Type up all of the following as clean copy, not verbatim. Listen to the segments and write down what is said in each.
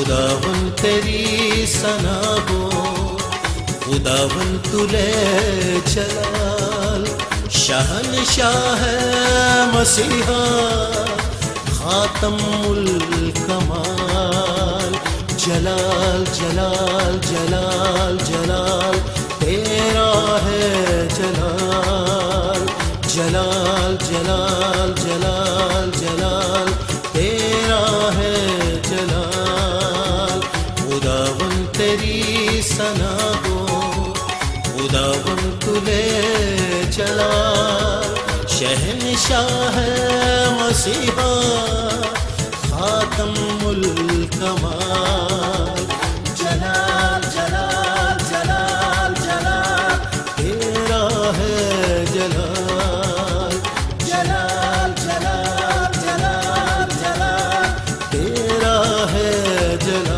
खुदावन तेरी सना हो, खुदावन तुले जलाल। शहनशाह मसीहा खातमुल कमाल। जलाल जलाल जलाल जलाल तेरा है जलाल। जलाल जलाल जलाल जलाल तेरा है जलाल। खुदावन तेरी सना हो, खुदावन तुले जलाल। शहनशाह मसीहा खातमुल कमाल। जलाल जलाल जलाल जलाल तेरा है जलाल। जलाल जलाल जलाल जलाल तेरा है जलाल।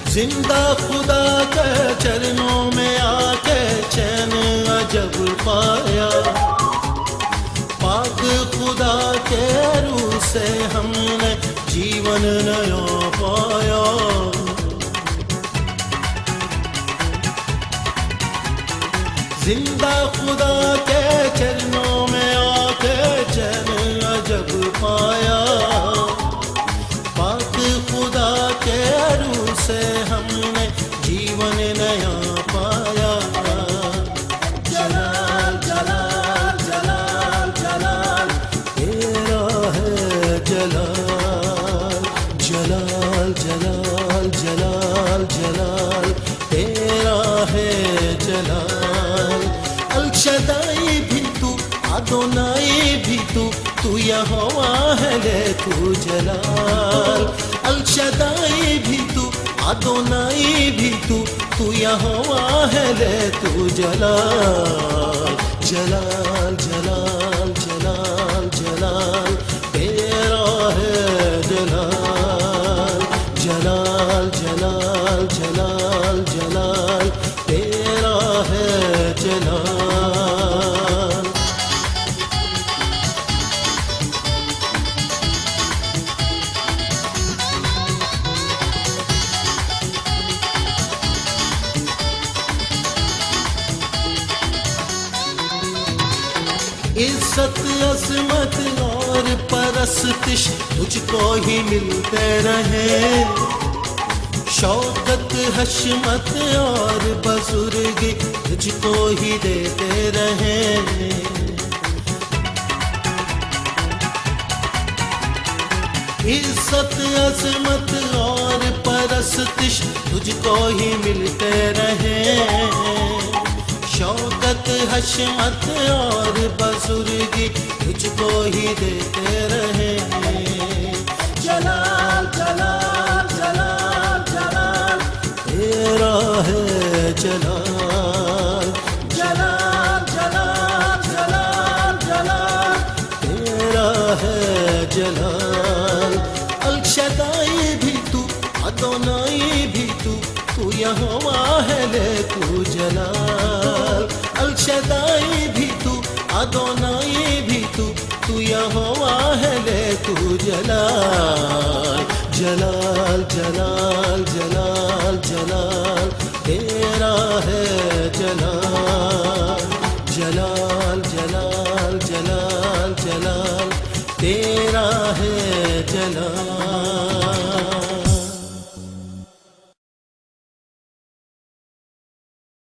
जिंदा खुदा के चरणों में आके चैन अजब पाया। पाक खुदा के रूह से हमने जीवन नया पाया। जिंदा खुदा के चरणों में आके चैन अजब पाया। पाक खुदा के रूह से हमने जीवन नया पाया। जलाल जलाल जलाल जलाल तेरा है जलाल। जलाल जलाल जलाल जलाल तेरा है जलाल। अल-शदाई भी तू, अदोनाई भी तू यहोवा है ले तू जलाल। अल-शदाई भी तू, अदोनाई भी तू यहोवा है ले तू जलाल। जलाल जलाल जलाल जलाल तेरा है जलाल। जलाल जलाल जलाल जलाल तेरा है जलाल। इज्जत अजमत और परस्तिश तुझको ही मिलते रहे। शौकत हशमत और बुजुर्गी तुझको ही देते रहे। इज्जत अजमत और परस्तिश तुझको ही मिलते रहे। शौकत हशमत और बुजुर्गी तुझको ही देते रहे। जलाल जलाल जलाल जलाल तेरा है जलाल। जलाल जलाल जलाल जलाल तेरा है जलाल। अल-शदाई भी तू, अदोनाई भी तू यहोवा है ले तू जलाल। अल-शदाई भी तू, अदोनाई भी तू यहोवा है ले तू जलाल। जलाल जलाल जलाल जलाल तेरा है जलाल। जलाल जलाल जलाल जलाल तेरा है जलाल।